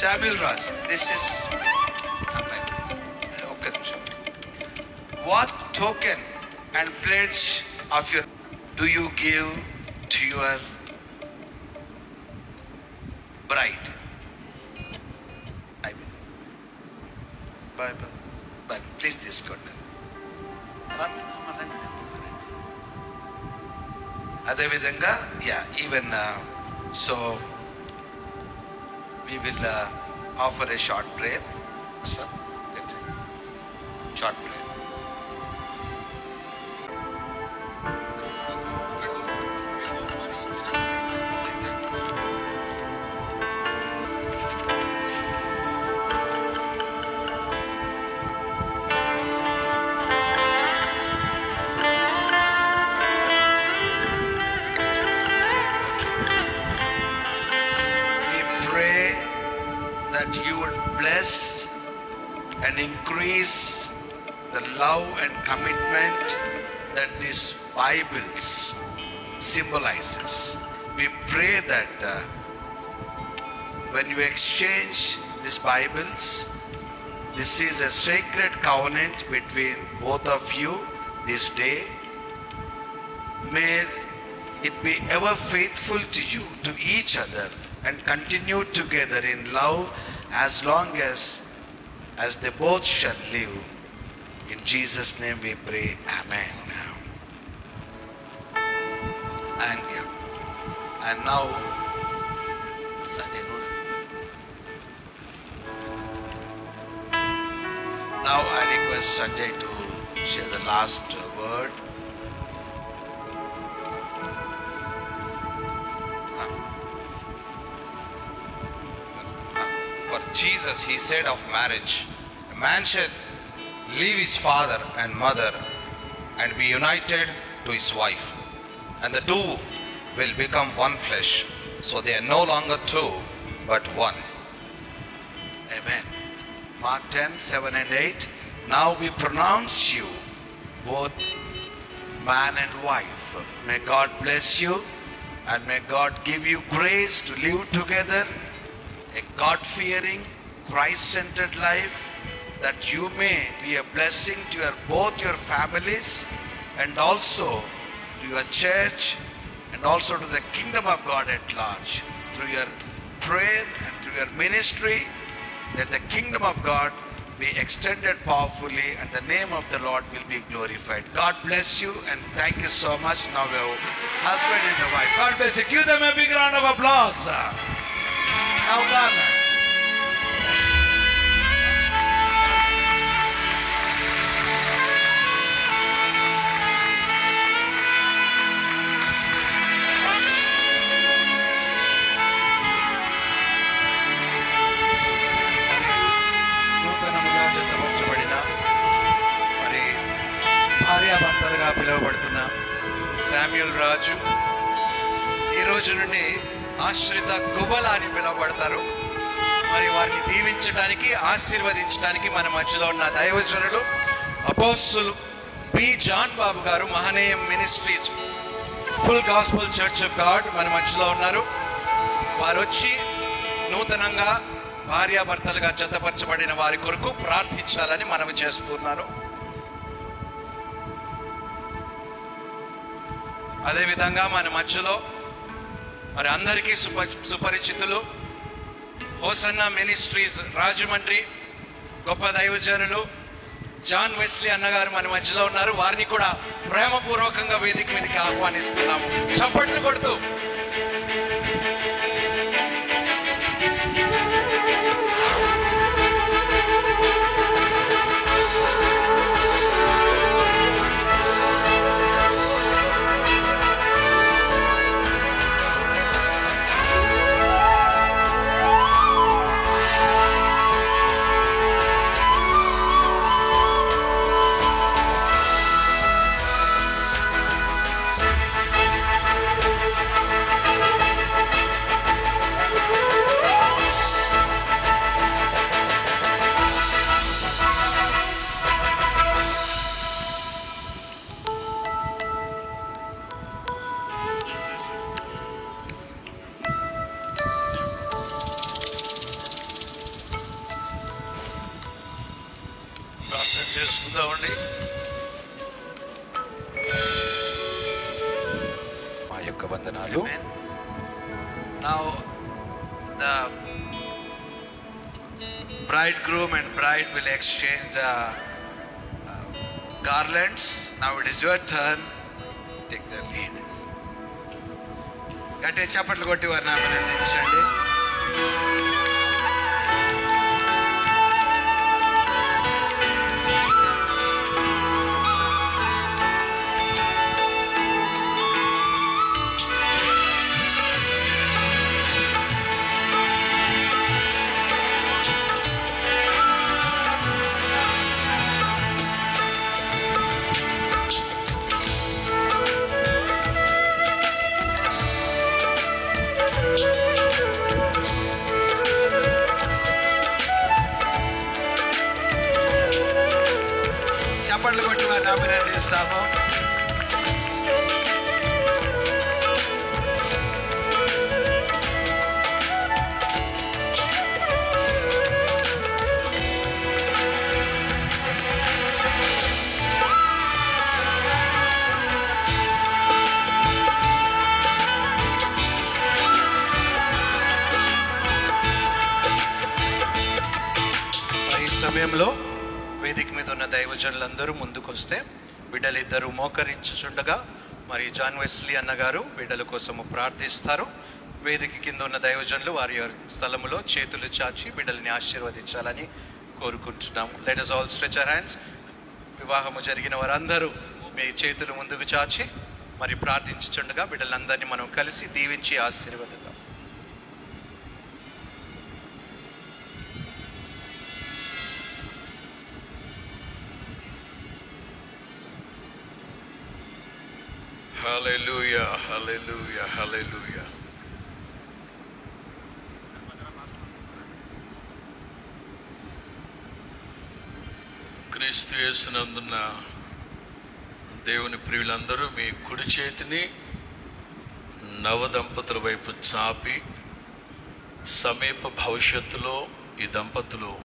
Samuel Raj, this is what token and pledge of your do you give to your bride? Bible. Please తీసుకోండి. అదేవిధంగా even so we will offer a short prayer. Sir, short prayer. That you would bless and increase the love and commitment that this Bible symbolizes. We pray that when you exchange these Bibles, this is a sacred covenant between both of you this day. May it be ever faithful to you, to each other, and continue together in love as long as they both shall live. In Jesus' name we pray. Amen. And now Sanjay, now I request Sanjay to share the last word. Jesus, he said of marriage, a man shall leave his father and mother and be united to his wife, and the two will become one flesh. So they are no longer two, but one. Amen. Mark 10:7-8. Now we pronounce you both man and wife. May God bless you, and may God give you grace to live together a God-fearing, Christ-centered life, that you may be a blessing to both your families and also to your church and also to the kingdom of God at large. Through your prayer and through your ministry, let the kingdom of God be extended powerfully and the name of the Lord will be glorified. God bless you and thank you so much. Now we have husband and the wife. God bless you. Give them a big round of applause. Now garments. నూతనముగా జతపరచబడిన మరి భార్యాభర్తలుగా పిలువబడుతున్న Samuel రాజు ఈ రోజు నుండి ఆశ్రిత గుబల అని పిలువబడతారు. మరి వారిని దీవించడానికి ఆశీర్వదించడానికి మన మధ్యలో ఉన్న దైవజనులు అపోస్తులు బి జాన్ బాబు గారు, Mahaneeyam ministries full gospel church of God మన మధ్యలో ఉన్నారు. వారు వచ్చి నూతనంగా భార్యాభర్తలుగా జతపరచబడిన వారి కొరకు ప్రార్థించాలని మనవి చేస్తున్నారు. అదేవిధంగా మన మధ్యలో మరి అందరికీ సుపరిచితులు హోసన్నా మినిస్ట్రీస్ రాజమండ్రి గొప్ప దైవజనులు జాన్ వెస్లీ అన్నగారు మన మధ్యలో ఉన్నారు. వారిని కూడా ప్రేమపూర్వకంగా వేదిక మీదకి ఆహ్వానిస్తున్నాము. చప్పట్లు కొడుతూ కూర్చోండి. మా యొక్క వందనాలు. Now the bridegroom and bride will exchange the garlands. Now it is your turn. Take the lead. గట్టి చప్పట్లు కొట్టి వారిని అభినందించండి. చప్పట్లు కొట్టి వారిని అభినందిస్తాము. ఈ సమయంలో వేదిక మీద ఉన్న దైవజనులందరూ ముందుకొస్తే బిడ్డలిద్దరూ మోకరించుచుండగా మరి జాన్ వెస్లీ అన్నగారు బిడ్డల కోసము ప్రార్థిస్తారు. వేదిక కింద ఉన్న దైవజనులు వారి స్థలములో చేతులు చాచి బిడ్డల్ని ఆశీర్వదించాలని కోరుకుంటున్నాము. Let us all stretch our hands. వివాహము జరిగిన వారందరూ మీ చేతులు ముందుకు చాచి మరి ప్రార్థించుచుండగా బిడ్డలందరినీ మనం కలిసి దీవించి ఆశీర్వదిద్దాం. Hallelujah, hallelujah, hallelujah. క్రీస్తు యేసునందున్న దేవుని ప్రియులందరూ మీ కుడి చేతిని నవదంపతుల వైపు చాపి సమీప భవిష్యత్తులో ఈ దంపతులు